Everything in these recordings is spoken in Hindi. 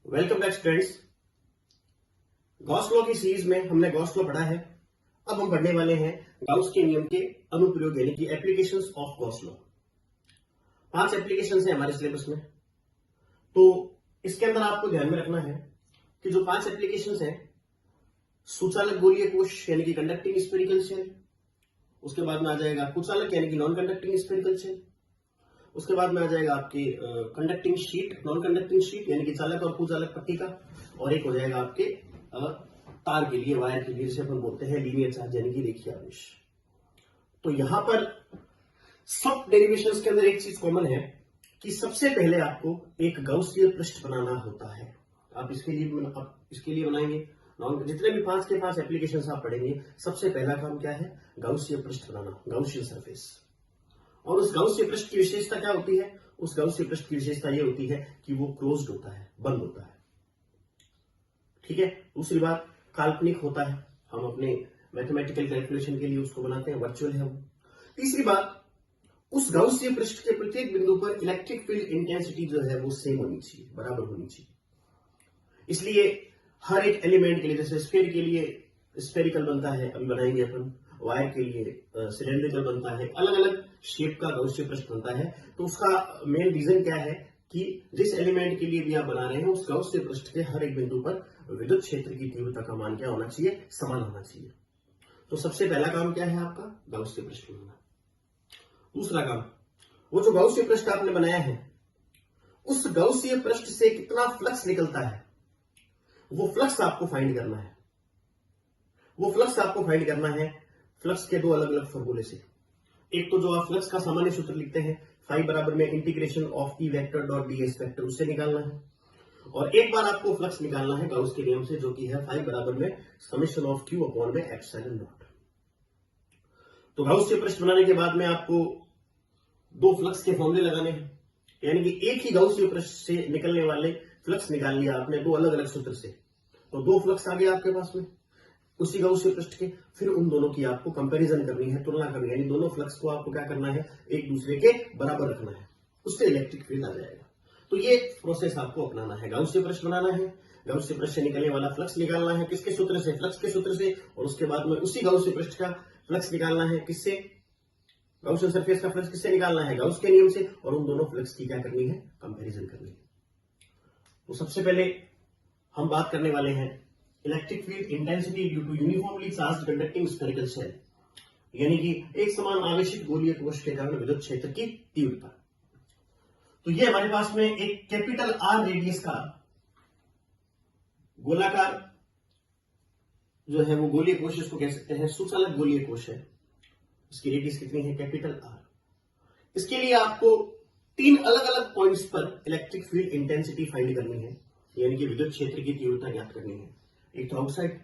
Welcome back students. Gauss law की सीरीज में हमने गॉस लॉ पढ़ा है। अब हम पढ़ने वाले हैं गाउस के नियम के अनुप्रयोग यानी कि applications of Gauss law. 5 applications हैं हमारे सिलेबस में। तो इसके अंदर आपको ध्यान में रखना है कि जो 5 एप्लीकेशंस हैं, सुचालक गोलीय कोश यानी कि कंडक्टिंग स्फेरिकल शेल, उसके बाद में आ जाएगा कुचालक यानी कि नॉन कंडक्टिंग स्फेरिकल शेल, उसके बाद में आ जाएगा आपके conducting sheet, non conducting sheet यानी कि चालक और कुचालक पट्टी का, और एक हो जाएगा आपके तार के लिए, वायर के लिए, जिसे अपन बोलते हैं लीनियर चार्ज यानी कि रेखीय आवेश। तो यहां पर सब डेरिवेशंस के अंदर एक चीज कॉमन है कि सबसे पहले आपको एक गाउसीय पृष्ठ बनाना होता है। आप इसके लिए बनाएंगे। जितने भी 5 के 5 एप्लीकेशंस आप पढ़ेंगे, सबसे पहला काम क्या है? गाउसीय पृष्ठ बनाना, गाउसियन सरफेस। और उस गाउसीय पृष्ठ की विशेषता क्या होती है? उस गाउसीय पृष्ठ की विशेषता यह होती है कि वो क्लोज्ड होता है, बंद होता है। ठीक है। दूसरी बात, काल्पनिक होता है। हम अपने मैथमेटिकल कैलकुलेशन के लिए उसको बनाते हैं, वर्चुअल है वो। तीसरी बात, उस गाउसीय पृष्ठ के प्रत्येक बिंदु पर इलेक्ट्रिक फील्ड इंटेंसिटी जो है वो सेम होनी चाहिए, बराबर होनी चाहिए। इसलिए हर एक एलिमेंट के लिए, जैसे स्फीयर के लिए स्फेरिकल बनता है, अभी बनाएंगे अपन, वायर के लिए सिलेंड्रिकल बनता है, अलग अलग शेप का गाउसीय पृष्ठ बनता है। तो उसका मेन रीजन क्या है कि जिस एलिमेंट के लिए भी आप बना रहे हैं, उस गाउसीय पृष्ठ के हर एक बिंदु पर विद्युत क्षेत्र की तीव्रता का मान क्या होना चाहिए? समान होना चाहिए। तो सबसे पहला काम क्या है आपका? गाउसीय पृष्ठ बनाना। दूसरा काम, वो जो गाउसीय पृष्ठ आपने बनाया है, उस गाउसीय पृष्ठ से कितना फ्लक्स निकलता है, वो फ्लक्स आपको फाइंड करना है। वो फ्लक्स आपको फाइंड करना है फ्लक्स के 2 अलग अलग फॉर्मूले से। एक तो जो आप फ्लक्स का सामान्य सूत्र लिखते हैं, फाई बराबर में integration of E vector dot D S vector, उससे निकालना है। और एक बार आपको फ्लक्स निकालना है गाउस के नियम से, जो कि है फाई बराबर में समेशन ऑफ क्यू अपॉन में एप्सिलॉन नॉट। तो गाउस के पृष्ठ बनाने के बाद में आपको 2 फ्लक्स के फॉर्मूले लगाने हैं, यानी कि एक ही गाउस के पृष्ठ से निकलने वाले फ्लक्स निकाल लिया आपने 2 अलग अलग सूत्र से। तो 2 फ्लक्स आ गए आपके पास में उसी गाउसीय पृष्ठ के। फिर उन दोनों की आपको कंपैरिजन करनी है, तुलना करनी है, यानी दोनों फ्लक्स को आपको क्या करना है? एक दूसरे के बराबर रखना है, उससे इलेक्ट्रिक फील्ड आ जाएगा। तो ये प्रोसेस आपको अपनाना है। गाउसीय पृष्ठ बनाना है, गाउसीय पृष्ठ से निकलने वाला फ्लक्स निकालना है, किसके सूत्र से? फ्लक्स के सूत्र से। और उसके बाद में उसी गाउसीय पृष्ठ का फ्लक्स निकालना है, किससे? गाउसियन सरफेस का फ्लक्स किससे निकालना है? गाउस के नियम से। और उन दोनों फ्लक्स की क्या करनी है? कंपेरिजन करनी है। तो सबसे पहले हम बात करने वाले हैं electric field intensity due to uniformly charged conducting spherical shell, यानी कि एक समान आवेशित गोलीय कोश के कारण विद्युत क्षेत्र की तीव्रता। तो ये हमारे पास में एक कैपिटल आर रेडियस का गोलाकार जो है वो गोलीय कोश, इसको कह सकते हैं सुचालक गोलीय कोश है। इसकी रेडियस कितनी है? Capital R. इसके लिए आपको 3 अलग अलग पॉइंट्स पर इलेक्ट्रिक फील्ड इंटेंसिटी फाइंड करनी है, यानी कि विद्युत क्षेत्र की तीव्रता ज्ञात करनी है। एक तो आउटसाइड,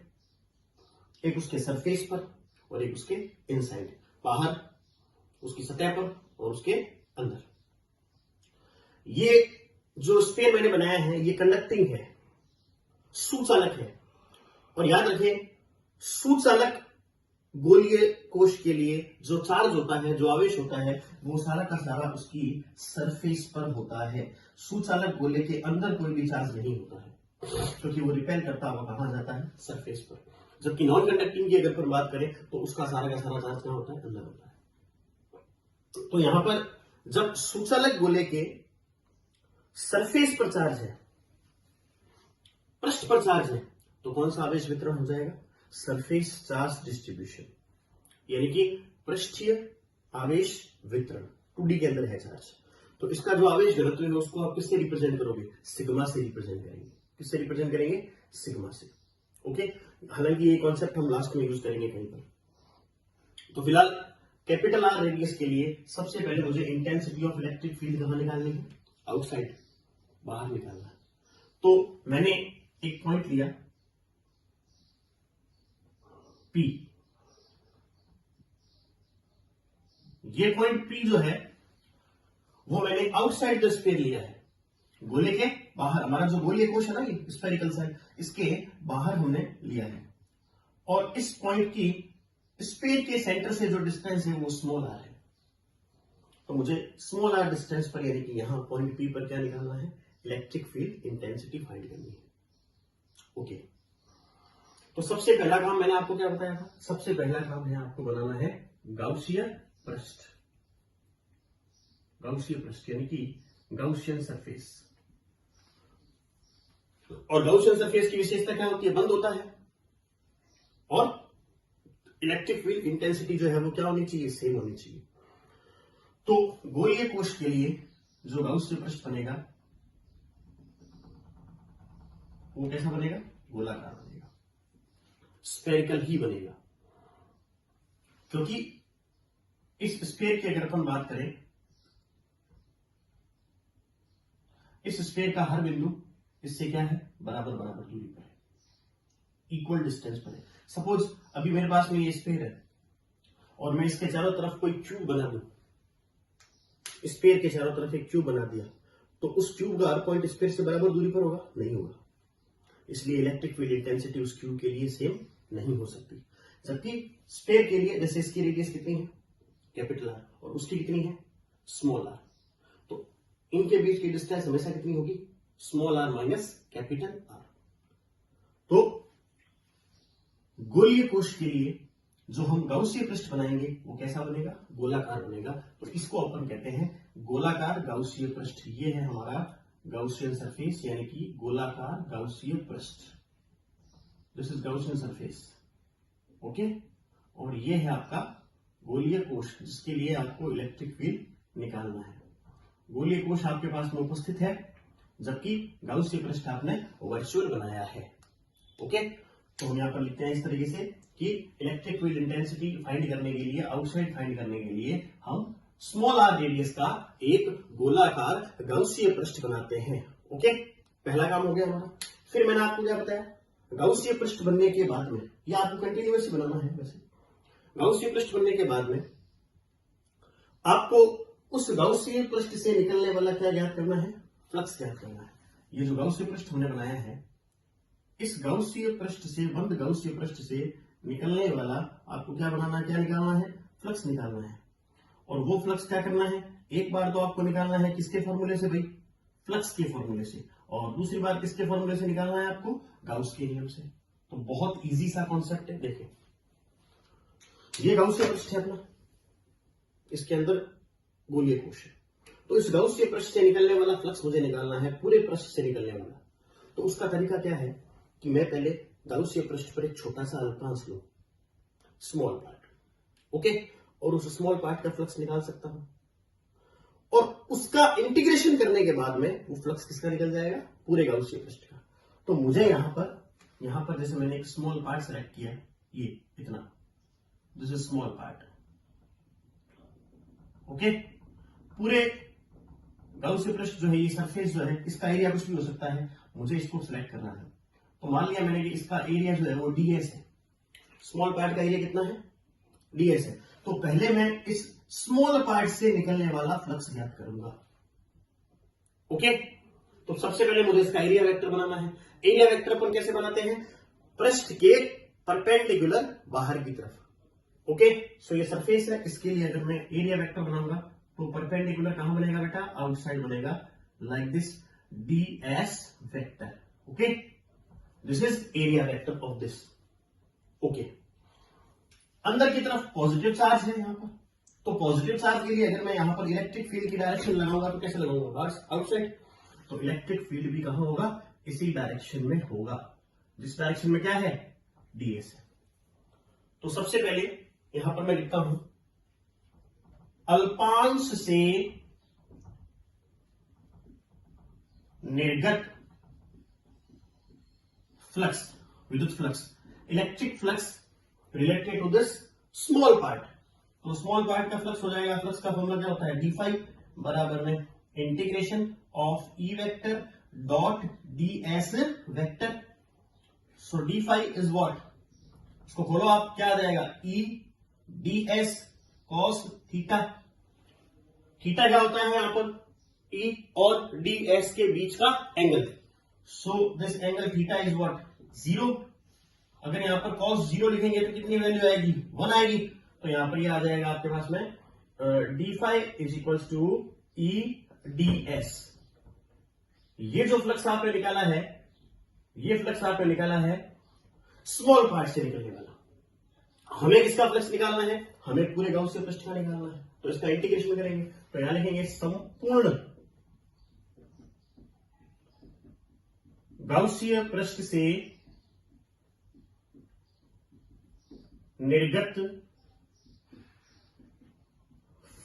एक उसके सरफेस पर, और एक उसके इनसाइड, बाहर उसकी सतह पर और उसके अंदर। ये जो स्फीयर मैंने बनाया है ये कंडक्टिंग है, सुचालक है। और याद रखें, सुचालक गोलीय कोश के लिए जो चार्ज होता है, जो आवेश होता है, वो सारा का सारा उसकी सरफेस पर होता है। सुचालक गोले के अंदर कोई भी चार्ज नहीं होता है, क्योंकि वो रिपेल करता हुआ कहां जाता है? सरफेस पर। जबकि नॉन कंडक्टिंग की अगर अपन बात करें तो उसका सारा का सारा चार्ज कहां होता है? अंदर होता है। तो यहां पर जब सुचालक गोले के सरफेस पर चार्ज है, पृष्ठ पर चार्ज है, तो कौन सा आवेश वितरण हो जाएगा? सरफेस चार्ज डिस्ट्रीब्यूशन, यानी कि पृष्ठीय आवेश वितरण। 2D के अंदर है चार्ज। तो इसका जो आवेश घनत्व है उसको आप किससे रिप्रेजेंट करोगे? सिग्मा से रिप्रेजेंट करेंगे। किससे रिप्रेजेंट करेंगे? सिग्मा से। ओके। हालांकि ये कॉन्सेप्ट हम लास्ट में यूज करेंगे कहीं पर। तो फिलहाल कैपिटल आर रेडियस के लिए सबसे पहले मुझे इंटेंसिटी ऑफ इलेक्ट्रिक फील्ड कहां निकालनी है? आउटसाइड, बाहर निकालना है। तो मैंने एक पॉइंट लिया P। ये पॉइंट P जो है वो मैंने आउटसाइड द स्फीयर लिया है, गोले के बाहर। हमारा जो गोलीय कोश है ना, ये स्फेरिकल साइड, इसके बाहर हमने लिया है। और इस पॉइंट की स्फीयर के सेंटर से जो डिस्टेंस है वो स्मॉल आर है। तो मुझे स्मॉल आर डिस्टेंस पर, यानी कि यहां पॉइंट P पर क्या निकालना है? इलेक्ट्रिक फील्ड इंटेंसिटी फाइंड करनी है। ओके, तो सबसे पहला काम मैंने आपको क्या बताया था? सबसे पहला काम है आपको बनाना है गाउसिय पृष्ठ। गाउसिय पृष्ठ यानी कि गाउसियन सरफेस। और गाउसियन सरफेस की विशेषता क्या होती है? बंद होता है और इलेक्ट्रिक फील्ड इंटेंसिटी जो है वो क्या होनी चाहिए? सेम होनी चाहिए। तो गोलीय कोश के लिए जो गाउसिय पृष्ठ बनेगा वो कैसा बनेगा? गोलाकार बनेगा, स्फेरिकल ही बनेगा। क्योंकि इस स्फेयर की अगर अपन बात करें, इस स्फेयर का हर बिंदु इससे क्या है? बराबर बराबर दूरी पर है, इक्वल डिस्टेंस पर है। सपोज अभी मेरे पास में ये स्फेयर है और मैं इसके चारों तरफ कोई क्यूब बना दूं, स्फेयर के चारों तरफ एक क्यूब बना दिया, तो उस क्यूब का हर पॉइंट स्फेयर से बराबर दूरी पर होगा? नहीं होगा। इसलिए इलेक्ट्रिक फील्ड इंटेंसिटी उस क्यूब के लिए सेम नहीं हो सकती। जबकि स्फेयर के लिए, जैसे इसकी रेडियस कितनी है? कैपिटल आर, और उसकी कितनी है? Small R. तो इनके बीच की डिस्टेंस हमेशा कितनी होगी? Small R minus capital R. तो गोलीय कोश के लिए जो हम गाउसिय पृष्ठ बनाएंगे वो कैसा बनेगा? गोलाकार बनेगा। तो इसको अपन कहते हैं गोलाकार गाउसिय पृष्ठ। ये है हमारा गाउसियन सरफेस, यानी कि गोलाकार गाउसिय पृष्ठ। This is Gaussian surface. Okay, और ये है आपका गोलीय कोश, जिसके लिए आपको इलेक्ट्रिक फील्ड निकालना है। गोलीय कोश आपके पास में उपस्थित है, जबकि गाउसिय पृष्ठ आपने वर्चुअल बनाया है। ओके, तो हम यहां पर लिखते हैं इस तरीके से कि इलेक्ट्रिक फील्ड इंटेंसिटी फाइंड करने के लिए, आउटसाइड फाइंड करने के लिए हम स्मॉल आर रेडियस का एक गोलाकार गाउसिय पृष्ठ बनाते हैं। ओके, पहला काम हो गया हमारा। फिर मैंने आपको क्या बताया? गाउसिय पृष्ठ बनने के बाद में, या आपको कंटिन्यूअस बनाना है वैसे, गाउसिय पृष्ठ बनने के बाद में आपको उस गाउसिय पृष्ठ से निकलने वाला क्या ज्ञात करना है? फ्लक्स ज्ञात करना है। ये जो गाउसिय पृष्ठ हमने बनाया है, इस गाउसिय पृष्ठ से, बंद गाउसिय पृष्ठ से निकलने वाला आपको क्या बनाना है? क्या निकालना है? फ्लक्स निकालना है। और वो फ्लक्स क्या करना है? एक बार तो आपको निकालना है किसके फॉर्मूले से भाई? फ्लक्स के फॉर्मूले से। और दूसरी बार किसके फॉर्मूले से निकालना है आपको? गाउस के नियम से। तो बहुत इजी सा कॉन्सेप्ट है। देखिए, ये गाउसिय पृष्ठ है अपना, इसके अंदर गोलीय कोश है। तो इस गाउसिय पृष्ठ से निकलने वाला फ्लक्स मुझे निकालना है, पूरे पृष्ठ से निकलने वाला। तो उसका तरीका क्या है कि मैं पहले गाउसिय पृष्ठ पर एक छोटा सा अल्पांश लूं, स्मॉल पार्ट। ओके, और उस स्मॉल पार्ट का फ्लक्स निकाल सकता हूं, और उसका इंटीग्रेशन करने के बाद में वो फ्लक्स किसका निकल जाएगा? पूरे गाउसिय पृष्ठ का। तो मुझे यहां पर जैसे मैंने एक स्मॉल पार्ट सेलेक्ट किया, ये इतना, this is small part. Okay, पूरे गाउसिय पृष्ठ जो है, ये सरफेस जो है, इसका एरिया कुछ भी हो सकता है, मुझे इसको सिलेक्ट करना है। तो मान लिया मैंने कि इसका एरिया जो है वो ds है। स्मॉल पार्ट का एरिया कितना है? ds है। तो पहले मैं इस स्मॉल पार्ट से निकलने वाला फ्लक्स ज्ञात करूंगा। ओके, तो सबसे पहले मुझे इसका एरिया वेक्टर बनाना है। एरिया वेक्टर अपन कैसे बनाते हैं? पृष्ठ के परपेंडिकुलर बाहर की तरफ। ओके, सो ये सरफेस है, इसके लिए अगर मैं एरिया वेक्टर बनाऊंगा तो परपेंडिकुलर कहां बनेगा बेटा? आउटसाइड बनेगा, like this, ds vector. Okay, this is area vector of this. Okay, अंदर की तरफ पॉजिटिव चार्ज है यहां पर, तो पॉजिटिव चार्ज के लिए अगर मैं यहां पर इलेक्ट्रिक फील्ड की डायरेक्शन लगाऊंगा तो कैसे लगाऊंगा? आउटसाइड। तो इलेक्ट्रिक फील्ड भी कहां होगा? इसी डायरेक्शन में होगा, जिस डायरेक्शन में क्या है? ds है। तो सबसे पहले यहां पर मैं लिखता हूं अल्पांश से निर्गत फ्लक्स, विद्युत flux, electric flux related to this small part. तो स्मॉल पार्ट का फ्लक्स हो जाएगा, फ्लक्स का फॉर्मूला क्या होता है? डी फाई बराबर में integration of E vector dot D S vector. So D phi is what? इसको खोलो आप, क्या आ जाएगा? E D S cos theta. Theta क्या होता है यहां पर? ई और डी एस के बीच का angle. So this angle theta is what? 0। अगर यहां पर cos 0 लिखेंगे तो कितनी वैल्यू आएगी? 1 आएगी। तो यहां पर ये आ जाएगा आपके पास में D phi is equal to E D S. ये जो फ्लक्स आपने निकाला है, ये फ्लक्स आपने निकाला है स्मॉल पार्ट से निकलने वाला। हमें किसका फ्लक्स निकालना है? हमें पूरे गाउसियन पृष्ठ का निकालना है। तो इसका इंटीग्रेशन करेंगे, तो यहां लिखेंगे संपूर्ण गाउसीय पृष्ठ से निर्गत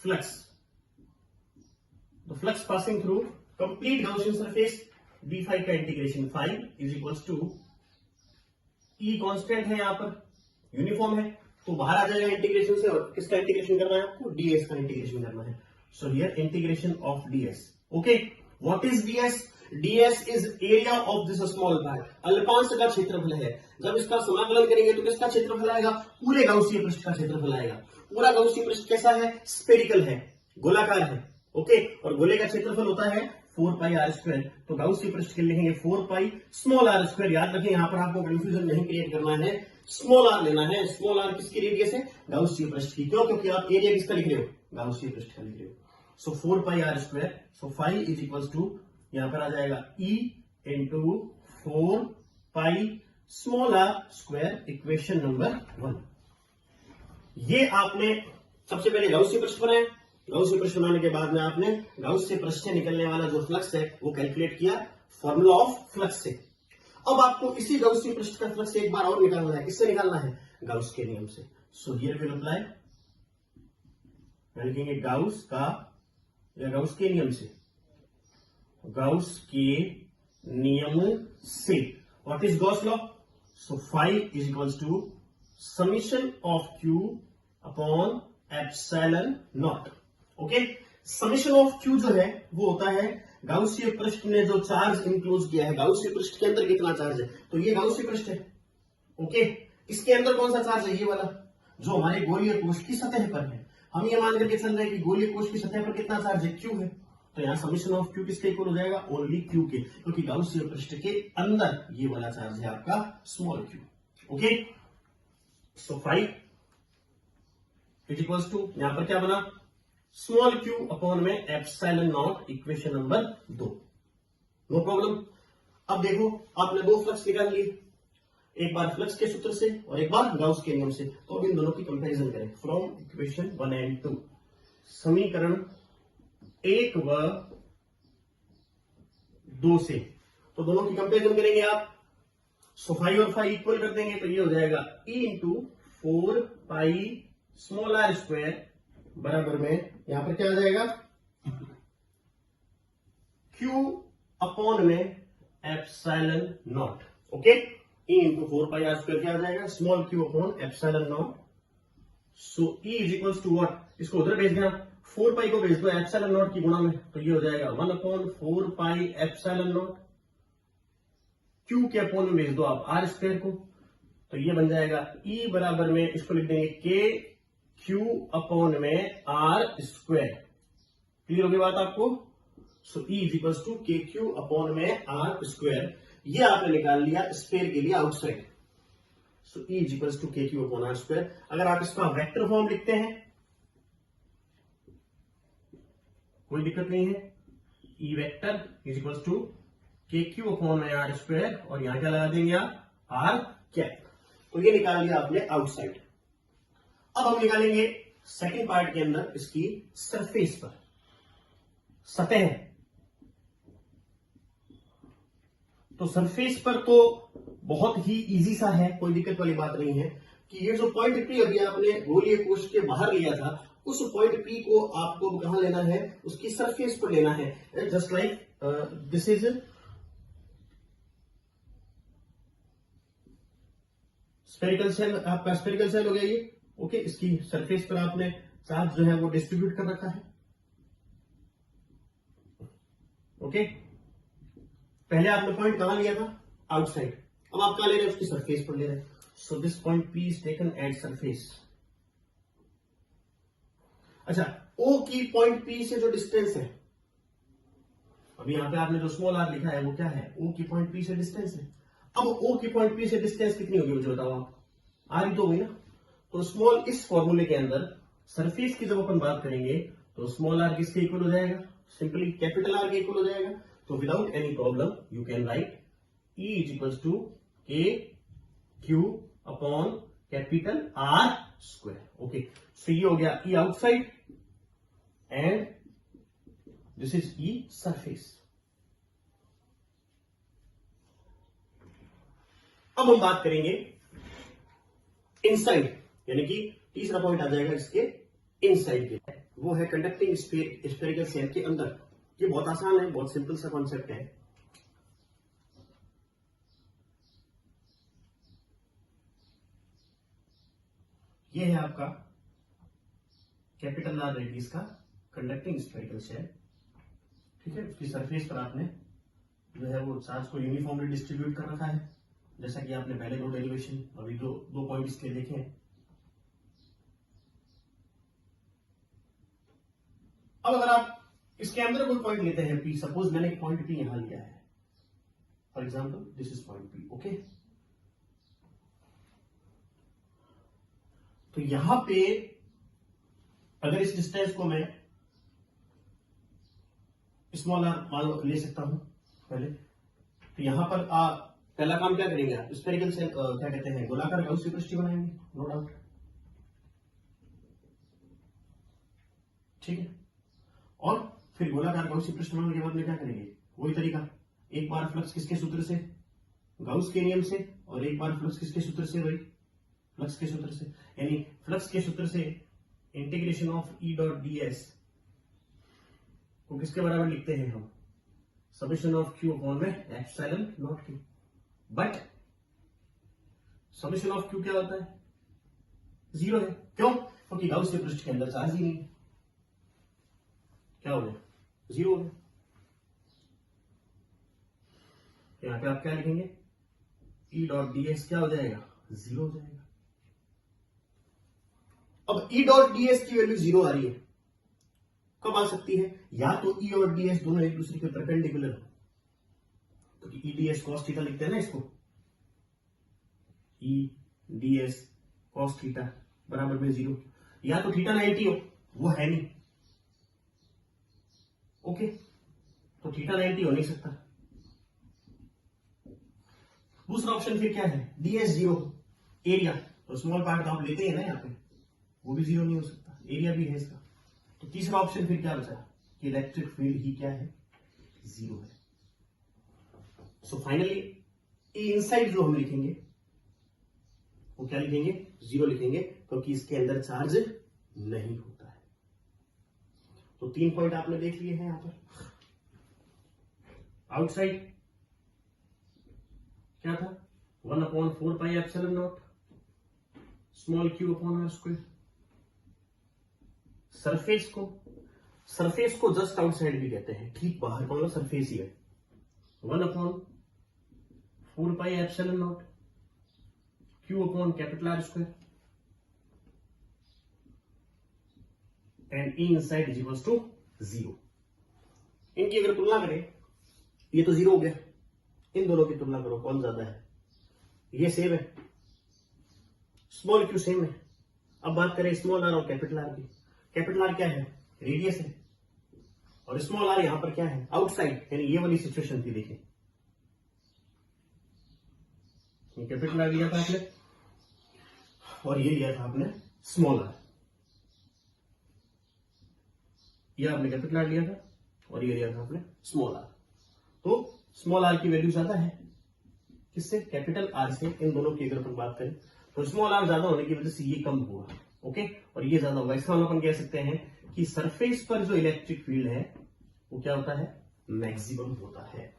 flux, the flux passing through complete Gaussian surface D phi का integration phi is equals to E constant है, यहां पर यूनिफॉर्म है तो बाहर आ जाएगा इंटीग्रेशन से। और किसका इंटीग्रेशन करना है आपको? डीएस का इंटीग्रेशन करना है। So here integration of D S. Okay, what is D S? D S is area of this small part. अल्पांश का क्षेत्रफल है। जब इसका समाकलन करेंगे तो किसका क्षेत्रफल आएगा? पूरे गाउसीय पृष्ठ का क्षेत्रफल आएगा। पूरा गाउसीय पृष्ठ कैसा है? स्फेरिकल है, गोलाकार है। ओके, और गोले का क्षेत्रफल होता है 4 पाई आर स्क्वायर। तो गाउसीय पृष्ठ के लिए लिखेंगे 4 पाई स्मॉल आर स्क्वायर। याद रखें, यहां पर आपको कंफ्यूजन नहीं क्रिएट करना है, स्मॉल आर लेना है। स्मॉल आर किसकी रेडियस है? गाउसीय पृष्ठ की। क्यों? क्योंकि आप एरिया किसका लिख रहे हो? गाउसीय पृष्ठ का लिख रहे हो। So 4 pi R square, so phi is equals to, यहां पर आ जाएगा E into 4 pi small R square, equation number 1। ये आपने सबसे पहले गाउसीय पृष्ठ बनाया। गाउसीय पृष्ठ बनाने के बाद में आपने गाउसीय पृष्ठ से निकलने वाला जो फ्लक्स है वो कैलकुलेट किया फॉर्मूला ऑफ फ्लक्स से। अब आपको इसी गाउसीय पृष्ठ का फ्लक्स एक बार और निकालना है। किससे निकालना है? गाउस के नियम से। सो हियर विल अप्लाई, लिखेंगे गाउस का या गाउस के नियम से, गाउस के नियम से। What is Gauss law? So phi is equals to summation of Q upon epsilon naught. Okay, summation of Q जो है वो होता है गाउसीय पृष्ठ ने जो चार्ज इंक्लोज किया है, गाउसीय पृष्ठ के अंदर कितना चार्ज है। तो ये गाउसीय पृष्ठ है। ओके, इसके अंदर कौन सा चार्ज है? ये वाला जो हमारे गोलीय कोश की सतह पर है। हम ये मान करके चल रहे हैं कि गोलीय कोश की सतह पर कितना चार्ज है? क्यू है। तो यहां समीशन ऑफ क्यू किसके इक्वल हो जाएगा? ओनली क्यू के, क्योंकि गाउसीय पृष्ठ के अंदर ये वाला चार्ज है आपका small Q. Okay, so five is equals to, यहां पर क्या बना? स्मॉल क्यू अपॉन में epsilon naught, equation number 2। No problem. अब देखो, आपने दो फ्लक्स निकाल लिए, एक बार फ्लक्स के सूत्र से और एक बार गाउस के नियम से। तो अब इन दोनों की कंपैरिजन करें फ्रॉम इक्वेशन 1 एंड 2। समीकरण 1 व 2 से तो दोनों की कंपैरिजन करेंगे आप। सो फाई और फाई इक्वल कर देंगे तो ये हो जाएगा E into 4 pi small R square बराबर में, यहां पर क्या आ जाएगा? Q अपॉन में epsilon naught. Okay, E into 4 pi R square क्या आ जाएगा? Small Q upon epsilon naught. So E is equals to what? इसको उधर भेज देना, 4 पाई को भेज दो एप्सिलॉन नॉट की गुणा में, तो ये हो जाएगा 1 upon 4 pi epsilon not. Q के अपॉन में भेज दो आप आर स्क्वायर को, तो ये बन जाएगा E बराबर में, इसको लिख देंगे K Q अपॉन में आर स्क्वायर। क्लियर होगी बात आपको? So E is equals to K Q upon में आर स्क्वायर। ये आपने निकाल लिया स्पेयर के लिए outside. So E is equals to K Q upon R square. अगर आप इसका वेक्टर फॉर्म लिखते हैं कोई दिक्कत नहीं है। E vector is equals to K Q upon में आर स्क्वायर, और यहां क्या लगा देंगे आप? R cap. तो ये निकाल लिया आपने आउटसाइड। अब हम निकालेंगे सेकंड पार्ट के अंदर इसकी सरफेस पर, सतह। तो सरफेस पर तो बहुत ही इजी सा है, कोई दिक्कत वाली बात नहीं है कि ये जो पॉइंट P अभी आपने गोलीय कोश के बाहर लिया था, उस पॉइंट P को आपको कहां लेना है? उसकी सरफेस पर लेना है। Just like this is spherical shell, आपका स्फेरिकल सेल हो गया ये। ओके, इसकी सरफेस पर आपने चार्ज जो है वो डिस्ट्रीब्यूट कर रखा है। ओके, पहले आपने पॉइंट कहां लिया था? आउटसाइड। अब आप कहां ले रहे हैं? उसकी सरफेस पर ले रहे हैं। So this point P is taken at surface. अच्छा, O की पॉइंट P से जो डिस्टेंस है, अभी यहां पे आपने जो स्मॉल आर लिखा है वो क्या है? O की पॉइंट P से डिस्टेंस है। अब O की पॉइंट P से डिस्टेंस कितनी होगी मुझे बताओ आप? आर ही तो होगी ना। तो स्मॉल, इस फॉर्मूले के अंदर सरफेस की जब अपन बात करेंगे तो स्मॉल आर किसके इक्वल हो जाएगा? सिंपली कैपिटल आर के इक्वल हो जाएगा। तो without any problem you can write E is equals to K Q upon capital R square. Okay, so ये हो गया E outside and this is E surface. अब हम बात करेंगे इनसाइड, यानी कि तीसरा पॉइंट आ जाएगा इसके इनसाइड के, वो है कंडक्टिंग स्फेरिकल शेल के अंदर। ये बहुत आसान है, बहुत सिंपल सा कॉन्सेप्ट है। ये है आपका कैपिटल आर रेडियस का कंडक्टिंग स्फेरिकल शेल, ठीक है। उसकी सरफेस पर आपने जो है वो चार्ज को यूनिफॉर्मली डिस्ट्रीब्यूट कर रखा है, जैसा कि आपने पहले दो डेरिवेशन अभी दो पॉइंट इसके देखे हैं। अब अगर आप इसके अंदर कोई पॉइंट लेते हैं पी, सपोज मैंने एक पॉइंट पी यहां लिया है, for example this is point P, okay. तो यहां पे अगर इस डिस्टेंस को मैं स्मॉल आर मान ले सकता हूं पहले, तो यहां पर पहला काम क्या करेंगे आप, स्फेरिकल शेल क्या कहते हैं, गोलाकार गाउसी पृष्ठ बनाएंगे, नो डाउट, ठीक है। और फिर गोलाकार गाउसी पृष्ठ बनाने के बाद में क्या करेंगे, वही तरीका, एक बार फ्लक्स किसके सूत्र से, गाउस के नियम से, और एक बार फ्लक्स किसके सूत्र से, वही फ्लक्स के सूत्र से, यानी फ्लक्स के सूत्र से integration of E dot D S को किसके बराबर लिखते हैं हम, समेशन ऑफ क्यू अपॉन में epsilon naught Q. But summation of Q क्या होता है, जीरो है, क्यों, क्योंकि गाउस के पृष्ठ के अंदर चार्ज ही नहीं है, क्या हो गया, जीरो हो गया। यहां पे आप क्या लिखेंगे, ई डॉट डी एस क्या हो जाएगा, जीरो हो जाएगा। अब ई डॉट डी एस की वैल्यू जीरो आ रही है, कब आ सकती है, या तो ई और डी एस दोनों एक दूसरे के परपेंडिकुलर हो, तो ई डी एस कॉस थीटा लिखते हैं ना इसको, ई डी एस कॉस थीटा बराबर में जीरो, या तो थीटा 90 हो, वो है नहीं, ओके, तो थीटा 90 हो नहीं सकता। दूसरा ऑप्शन फिर क्या है, डी एस जीरो, एरिया तो स्मॉल पार्ट आप लेते हैं ना यहाँ पे, वो भी जीरो नहीं हो सकता, एरिया भी है इसका। तो तीसरा ऑप्शन फिर क्या बचा कि इलेक्ट्रिक फील्ड ही क्या है, जीरो है। सो फाइनली इनसाइड जो हम लिखेंगे वो क्या लिखेंगे, जीरो लिखेंगे, क्योंकि इसके अंदर चार्ज नहीं होता है। तो 3 पॉइंट आपने देख लिए हैं यहां पर। आउटसाइड क्या था, 1/4 pi epsilon naught small Q upon R square. Surface को जस्ट आउटसाइड भी कहते हैं, ठीक बाहर का मतलब सरफेस ही है, 1/4 pi epsilon naught Q upon capital R square and E inside is equals to zero. इनकी अगर तुलना करें, ये तो जीरो हो गया, इन दोनों की तुलना करो कौन ज्यादा है, ये सेम है, स्मॉल क्यू सेम है। अब बात करें स्मॉल आर और कैपिटल आर की, कैपिटल आर क्या है, रेडियस है, और स्मॉल आर यहां पर क्या है, आउटसाइड, यानी ये वाली सिचुएशन थी, देखिए कैपिटल आर लिया था आपने और ये लिया था आपने स्मॉल आर, ये आपने कैपिटल आर लिया था और ये लिया था आपने स्मॉल आर। तो स्मॉल आर की वैल्यू ज्यादा है किससे, कैपिटल आर से। इन दोनों की अगर अपन बात करें तो स्मॉल आर ज्यादा होने की वजह से ये कम हुआ, ओके, और ये ज्यादा हुआ। इसका अपन कह सकते हैं कि सरफेस पर जो इलेक्ट्रिक फील्ड है वो क्या होता है, मैक्सिमम होता है।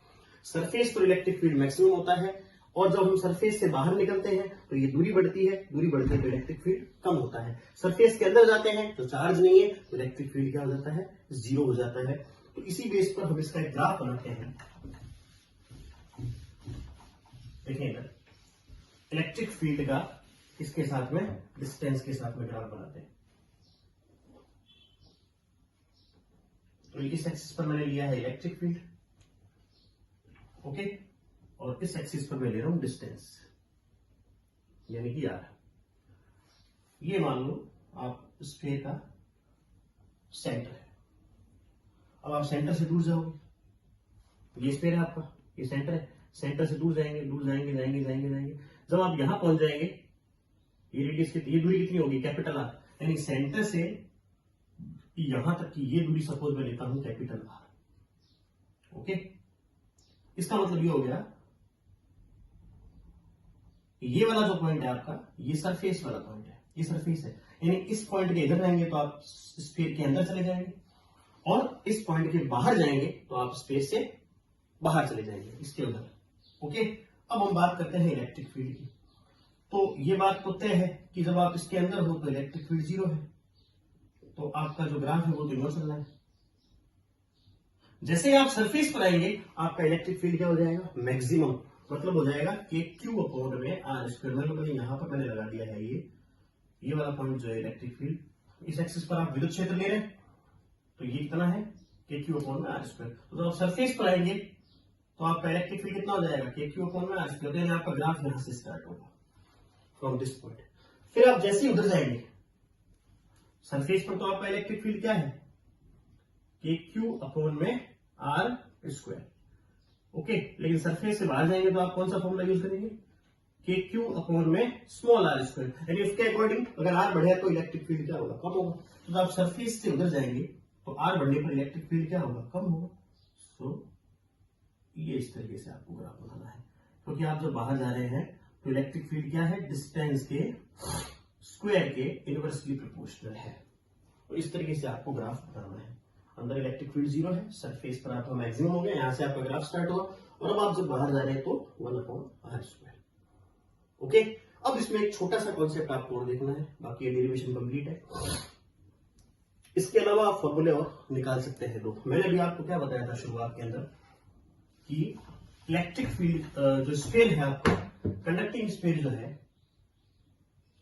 सरफेस पर इलेक्ट्रिक फील्ड मैक्सिमम होता है, और जब हम सरफेस से बाहर निकलते हैं तो ये दूरी बढ़ती है, दूरी बढ़ने पर इलेक्ट्रिक फील्ड कम होता है। सरफेस के अंदर जाते हैं तो चार्ज नहीं है, तो इलेक्ट्रिक फील्ड क्या हो जाता है, जीरो हो जाता है। तो इसी बेस पर हम इसका एक ग्राफ बनाते हैं, देखिए इधर इलेक्ट्रिक फील्ड का इसके साथ में डिस्टेंस के साथ में ग्राफ बनाते हैं। तो इस एक्सिस पर मैंने लिया है इलेक्ट्रिक फील्ड, ओके, और इस एक्सिस पर मैं ले रहा हूं डिस्टेंस, यानी कि आर। ये मान लो आप स्फीयर का सेंटर है, अब आप सेंटर से दूर जाओगे, ये स्फीयर है आपका, ये सेंटर है, सेंटर से दूर जाएंगे, दूर जाएंगे, जाएंगे जाएंगे जाएंगे, जब आप यहां पहुंच जाएंगे, ये रेडियस कितनी, ये दूरी कितनी होगी, कैपिटल आर, यानी सेंटर से यहां तक की ये दूरी सपोज मैं लेता हूं कैपिटल आर। ओके, इसका मतलब ये हो गया, ये वाला जो पॉइंट है आपका, ये सरफेस वाला पॉइंट है, ये सरफेस है, यानी इस पॉइंट के इधर जाएंगे तो आप स्फीयर के अंदर चले जाएंगे, और इस पॉइंट के बाहर जाएंगे तो आप स्पेस से बाहर चले जाएंगे, इसके उधर। ओके, अब हम बात करते हैं इलेक्ट्रिक फील्ड की। तो ये बात तो तय है कि जब आप इसके अंदर हो तो इलेक्ट्रिक फील्ड 0 है, तो आपका जो ग्राफ है वो तो यूं चलना है। जैसे ही आप सरफेस पर आएंगे आपका इलेक्ट्रिक फील्ड क्या हो जाएगा, मैक्सिमम, मतलब हो जाएगा कि क्यू अपॉन में आर स्क्वायर। मतलब यहां पर मैंने लगा दिया है ये वाला पॉइंट जो है इलेक्ट्रिक फील्ड, इस एक्सिस पर आप विद्युत क्षेत्र ले रहे हैं, तो ये कितना है, के क्यू अपॉन में आर स्क्वायर। तो जब आप सरफेस पर आएंगे तो आपका इलेक्ट्रिक फील्ड कितना हो जाएगा, के क्यू अपॉन में आर स्क्वायर। यानी आपका ग्राफ यहां से स्टार्ट होगा फ्रॉम दिस पॉइंट। फिर आप जैसे ही उधर जाएंगे सरफेस पर, तो आपका इलेक्ट्रिक फील्ड क्या है, के क्यू अपॉन में आर स्क्वायर। ओके, लेकिन सरफेस से बाहर जाएंगे तो आप कौन सा फॉर्मूला यूज करेंगे, के क्यू अपॉन में स्मॉल आर स्क्वायर। यानी उसके अकॉर्डिंग अगर आर बढ़े तो इलेक्ट्रिक फील्ड क्या होगा, कम होगा। तो आप सरफेस से उधर जाएंगे तो आर बढ़ने पर इलेक्ट्रिक फील्ड क्या होगा, कम होगा। सो ये इस तरीके से आपको ग्राफ बनाना है, क्योंकि आप जब बाहर जा रहे हैं तो इलेक्ट्रिक फील्ड क्या है, डिस्टेंस के स्क्वायर के इनवर्सली प्रोपोर्शनल है। तो इस तरीके से आपको ग्राफ बनाना है। अंदर इलेक्ट्रिक फील्ड 0 है, सरफेस पर आपका मैक्सिमम हो गया, यहां से आपका ग्राफ स्टार्ट हुआ, और अब आप जब बाहर जा रहे हैं तो 1/r स्क्वायर। ओके, अब इसमें एक छोटा सा कॉन्सेप्ट आपको और देखना है, बाकी ये डेरिवेशन कंप्लीट है। इसके अलावा आप फॉर्मूले और निकाल सकते हैं दो। मैंने भी आपको क्या बताया था शुरुआत के अंदर कि इलेक्ट्रिक फील्ड जो स्फीयर है आपका, कंडक्टिंग स्फीयर जो है,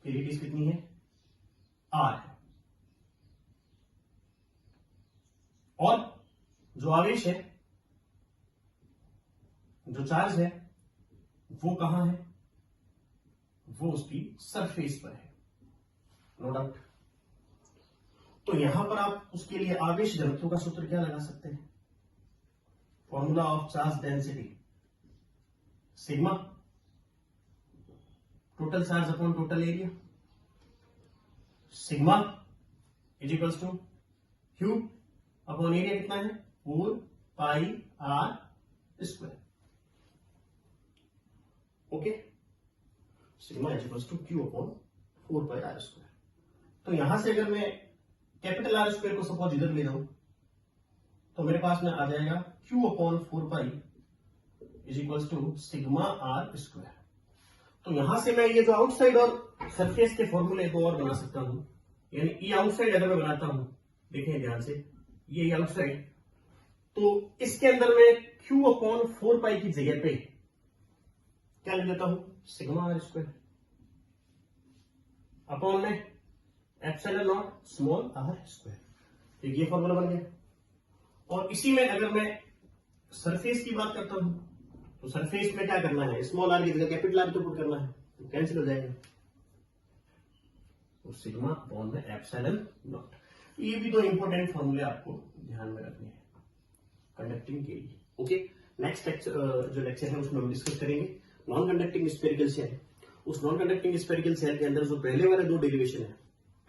रेडियस कितनी है, r है, और जो आवेश है, जो चार्ज है, वो कहां है, वो उसकी सरफेस पर है, नो डाउट। तो यहां पर आप उसके लिए आवेश घनत्व का सूत्र क्या लगा सकते हैं, formula of charge density, sigma total charge upon total area, sigma is equals to Q upon area कितना है, 4πr square. Okay, sigma is equals to Q upon 4πr square. तो यहां से अगर मैं कैपिटल आर स्क्वायर को सपोज इधर ले जाऊं तो मेरे पास में आ जाएगा Q upon 4π is equals to sigma R square. तो यहां से मैं ये जो आउटसाइड और सरफेस के फॉर्मूले को और बना सकता हूं, यानी ये आउटसाइड अगर मैं बनाता हूं, देखें ध्यान से, ये आउटसाइड, तो इसके अंदर मैं क्यू अपॉन 4π की जगह पे क्या लिख देता हूं, सिग्मा आर स्क्वायर अपॉन में epsilon naught small R square. तो ये फॉर्मूला बन गया। और इसी में अगर मैं सरफेस की बात करता हूं तो सरफेस में क्या करना है, स्मॉल आर की जगह कैपिटल आर तो पुट करना है, तो कैंसिल हो जाएगा, तो सिग्मा अपॉन में एप्सिलॉन नॉट। ये भी दो इंपॉर्टेंट फॉर्मूले आपको ध्यान में रखने हैं कंडक्टिंग के लिए। ओके, नेक्स्ट जो लेक्चर है उसमें हम डिस्कस करेंगे नॉन कंडक्टिंग स्फेरिकल शेल। उस नॉन कंडक्टिंग स्फेरिकल शेल के अंदर जो पहले वाले दो डेरिवेशन है,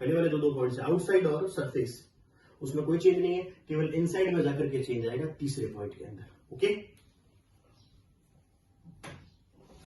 पहले वाले दो पॉइंट्स है, आउटसाइड और सरफेस, उसमें कोई चेंज नहीं है, केवल इनसाइड में जाकर के चेंज आएगा तीसरे पॉइंट के अंदर। ओके।